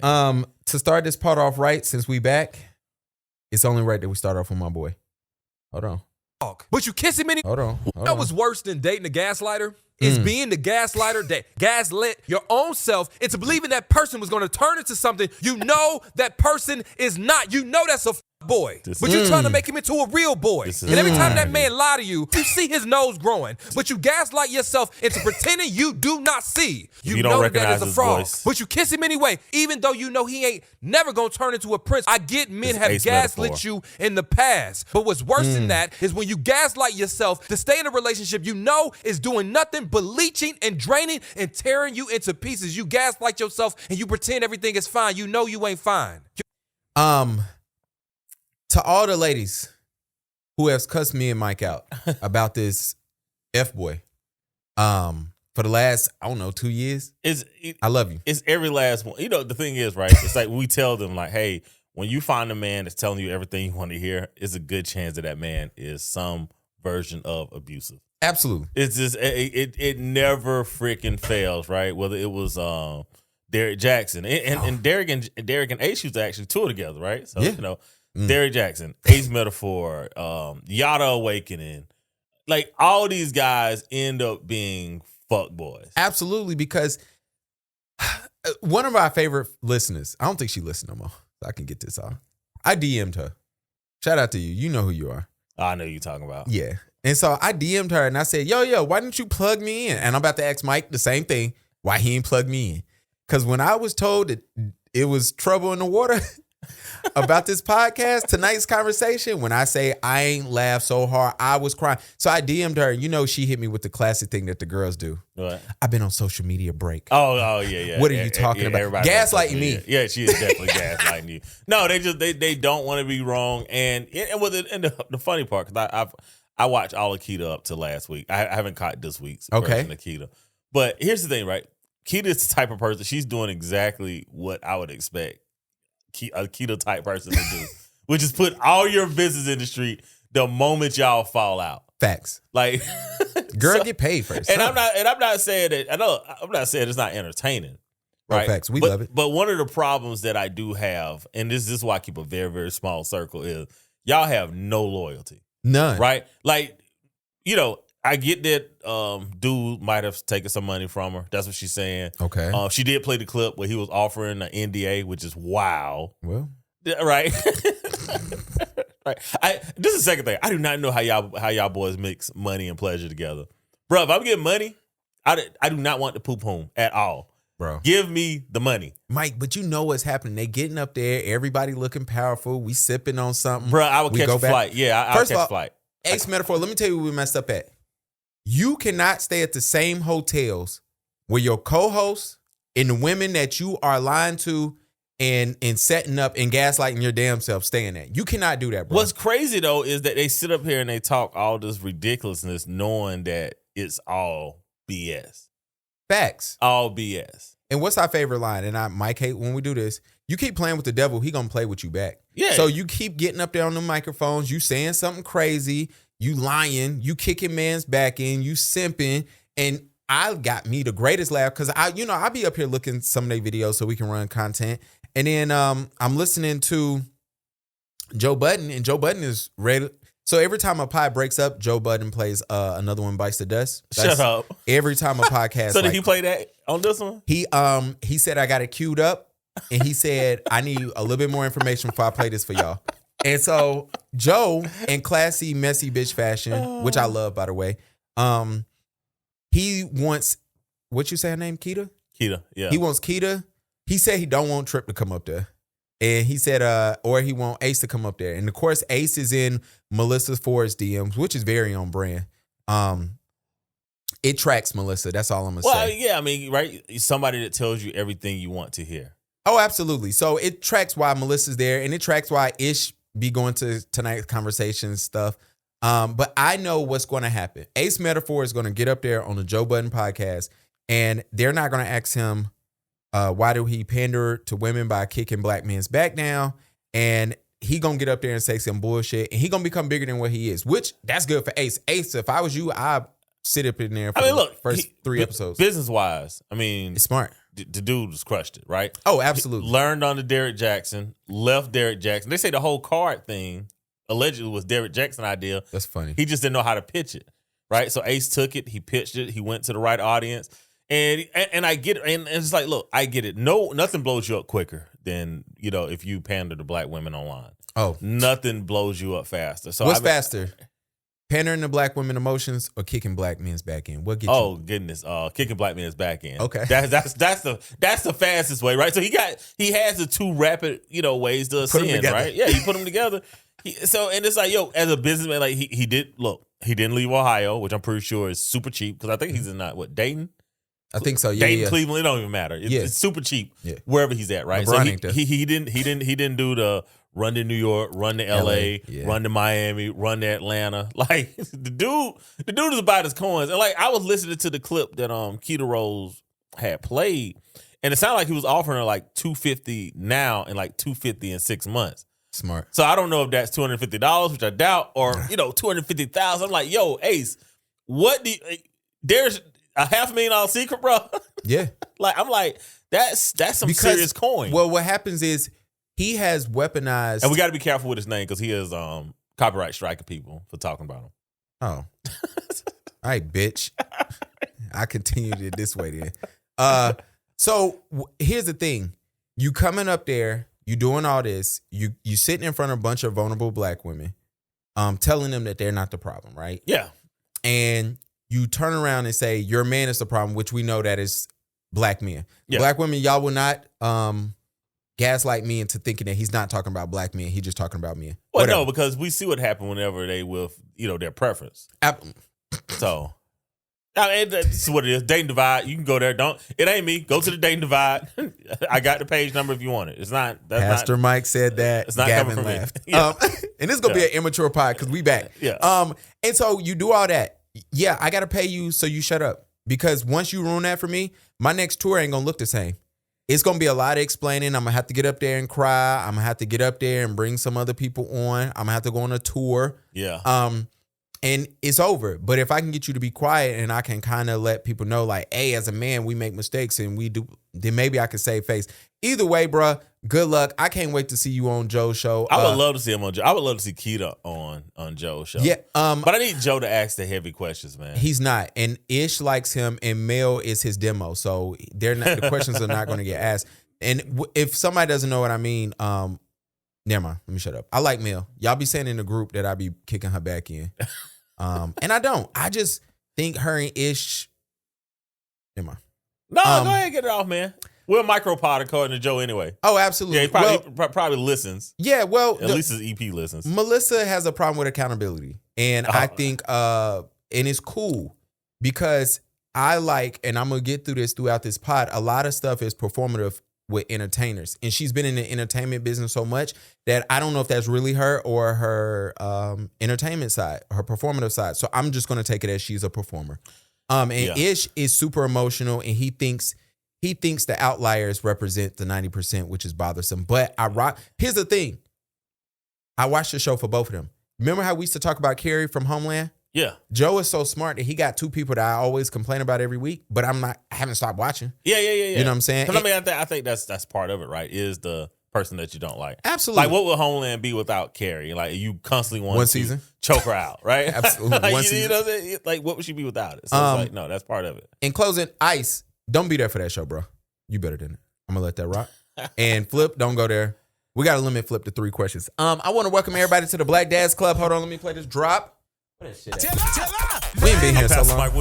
man. To start this part off right, since we back, it's only right that we start off with my boy. Hold on. But you kiss him Hold on. You know what's worse than dating a gaslighter? Is being the gaslighter that gaslit your own self into believing that person was going to turn into something you know that person is not. You know that's a boy, but you're trying to make him into a real boy. And every time that man lie to you, you see his nose growing, but you gaslight yourself into pretending you do not see. You don't know recognize that is a his fraud, voice. but you kiss him anyway, even though you know he ain't never going to turn into a prince. I get men have ace gaslit metaphor. you in the past, but what's worse than that is when you gaslight yourself to stay in a relationship you know is doing nothing but leeching and draining and tearing you into pieces. You gaslight yourself and you pretend everything is fine. You know you ain't fine. To all the ladies who have cussed me and Mike out about this F-boy, for the last, 2 years, I love you. It's every last one. You know, the thing is, right? It's like we tell them, like, hey, when you find a man that's telling you everything you want to hear, it's a good chance that man is some version of abusive. Absolutely. It's just, it never freaking fails, right? Whether it was Derrick Jackson. And Derrick and Ace used to actually tour together, right? So, Derrick Jackson, Ace Metaphor, Yada Awakening. Like, all these guys end up being fuck boys. Absolutely, because one of our favorite listeners, I don't think she listens no more, so I can get this off. I DM'd her. Shout out to you. You know who you are. I know who you're talking about. Yeah. And so I DM'd her and I said, yo, why didn't you plug me in? And I'm about to ask Mike the same thing, why he ain't plug me in. Because when I was told that it was trouble in the water about this podcast, tonight's conversation, when I say I ain't laughed so hard, I was crying. So I DM'd her, and she hit me with the classic thing that the girls do. What? I've been on social media break. Oh, yeah. What are you talking about? Gaslighting me. Yeah, she is definitely gaslighting you. No, they don't want to be wrong. And the funny part, because I watched all of Keita up to last week. I haven't caught this week's version of Keita. But here's the thing, right? Keita is the type of person, she's doing exactly what I would expect a Keita type person to do, which is put all your business in the street the moment y'all fall out. Facts. Like, girl, get paid first. And I'm not saying that. I'm not saying it's not entertaining. Right. Facts. We love it. But one of the problems that I do have, and this is why I keep a very, very small circle, is y'all have no loyalty. None. Right? Like, I get that dude might have taken some money from her. That's what she's saying. Okay. She did play the clip where he was offering an NDA, which is wow. Well. Right? Right. This is the second thing. I do not know how y'all boys mix money and pleasure together. Bro, if I'm getting money, I do not want the poop home at all. Bro. Give me the money. Mike, but you know what's happening. They getting up there, everybody looking powerful. We sipping on something. Bro, I will catch a flight. Yeah, I'll catch a flight. Ace Metaphor, let me tell you where we messed up at. You cannot stay at the same hotels where your co-hosts and the women that you are lying to and setting up and gaslighting your damn self staying at. You cannot do that, bro. What's crazy, though, is that they sit up here and they talk all this ridiculousness knowing that it's all BS. Facts. All BS. And what's our favorite line? And Mike hate when we do this. You keep playing with the devil, he gonna play with you back. Yeah. So you keep getting up there on the microphones, you saying something crazy, you lying, you kicking man's back in, you simping, and I got me the greatest laugh because I be up here looking some of their videos so we can run content. And then I'm listening to Joe Budden, and Joe Budden is ready. So every time a pie breaks up, Joe Budden plays Another One Bites the Dust. Shut up. Every time a podcast. So did he play that on this one? He said I got it queued up, and he said I need a little bit more information before I play this for y'all. And so Joe, in classy, messy bitch fashion, which I love, by the way, he wants, what you say her name, Keita? Keita, yeah. He wants Keita. He said he don't want Trip to come up there. And he said, or he want Ace to come up there. And of course, Ace is in Melissa Ford's DMs, which is very on brand. It tracks Melissa. That's all I'm going to say. Well, yeah, I mean, right? Somebody that tells you everything you want to hear. Oh, absolutely. So it tracks why Melissa's there, and it tracks why Ish be going to tonight's conversation and stuff. But I know what's going to happen. Ace Metaphor is going to get up there on the Joe Budden podcast, and they're not going to ask him, why do he pander to women by kicking black men's back down? And he going to get up there and say some bullshit, and he going to become bigger than what he is, which that's good for Ace. Ace, if I was you, sit up in there for the first 3 episodes. Business-wise, I mean, it's smart. The dude just crushed it, right? Oh, absolutely. He learned under Derrick Jackson, left Derrick Jackson. They say the whole card thing allegedly was Derrick Jackson's idea. That's funny. He just didn't know how to pitch it, right? So Ace took it, he pitched it, he went to the right audience. And I get it. And it's like, look, I get it. No, nothing blows you up quicker than, if you pander to black women online. Oh. Nothing blows you up faster. So what's faster? Pandering to black women emotions or kicking black men's back end? What gets you? Oh goodness, kicking black men's back end. Okay. That's the fastest way, right? So he has the 2 rapid, ways to ascend, right? Yeah, he put them together. And it's like, as a businessman, like he didn't leave Ohio, which I'm pretty sure is super cheap because I think he's in Dayton. I think so. Yeah, Dayton, Cleveland, it don't even matter. It's super cheap wherever he's at, right? LeBron So he didn't do the run to New York, run to LA, run to Miami, run to Atlanta. Like the dude is about his coins. And like I was listening to the clip that Keita Rose had played, and it sounded like he was offering her like $250 now and like $250 in 6 months. Smart. So I don't know if that's $250, which I doubt, or $250,000. I'm like, Ace, there's a $500,000 secret, bro. Yeah. I'm like, that's some serious coin. Well, what happens is he has weaponized, and we got to be careful with his name because he is copyright striking people for talking about him. Oh, all right, bitch. I continued it this way then. So here's the thing: you coming up there, you doing all this, you sitting in front of a bunch of vulnerable black women, telling them that they're not the problem, right? Yeah, and you turn around and say your man is the problem, which we know that is black men. Yeah. Black women, y'all will not gaslight me into thinking that he's not talking about black men. He's just talking about men. Well, no, because we see what happened whenever they with their preference. So, I mean, that's what it is. Dating Divide. You can go there. It ain't me. Go to the Dating Divide. I got the page number if you want it. It's not. Pastor Mike said that. It's not Gavin coming from laughed. me. Yeah. And this is gonna be an immature pod because we back. Yeah. And so you do all that. Yeah, I gotta pay you so you shut up. Because once you ruin that for me, my next tour ain't gonna look the same. It's gonna be a lot of explaining. I'm gonna have to get up there and cry. I'm gonna have to get up there and bring some other people on. I'm gonna have to go on a tour. Yeah. And it's over. But if I can get you to be quiet and I can kind of let people know, like, hey, as a man, we make mistakes and we do, then maybe I can save face. Either way, bruh, good luck. I can't wait to see you on Joe's show. I would love to see him on Joe. I would love to see Keita on Joe's show. Yeah. But I need Joe to ask the heavy questions, man. He's not. And Ish likes him and Mel is his demo. So the questions are not going to get asked. And if somebody doesn't know what I mean, never mind. Let me shut up. I like Mel. Y'all be saying in the group that I be kicking her back in. And I don't. I just think her and Ish. Never mind. No, go ahead and get it off, man. We're a micropod according to Joe anyway. Oh, absolutely. Yeah, he probably listens. Yeah, well. At least his EP listens. Melissa has a problem with accountability. And I think, and it's cool because I like, and I'm going to get through this throughout this pod, a lot of stuff is performative with entertainers. And she's been in the entertainment business so much that I don't know if that's really her or her entertainment side, her performative side. So I'm just going to take it as she's a performer. Ish is super emotional and he thinks the outliers represent the 90%, which is bothersome. But here's the thing. I watched the show for both of them. Remember how we used to talk about Carrie from Homeland? Yeah. Joe is so smart that he got 2 people that I always complain about every week, but I haven't stopped watching. Yeah. You know what I'm saying? I mean, I think that's part of it, right? Is the person that you don't like. Absolutely. Like, what would Homeland be without Carrie? Like, you constantly want one to season choke her out, right? Absolutely. Like, one season. You know what I'm saying? Like, what would she be without it? So it's like, no, that's part of it. In closing, Ice, don't be there for that show, bro. You better than it. I'm going to let that rock. And Flip, don't go there. We got to limit Flip to 3 questions. I want to welcome everybody to the Black Dads Club. Hold on, let me play this drop. What that shit at? We ain't been here so long.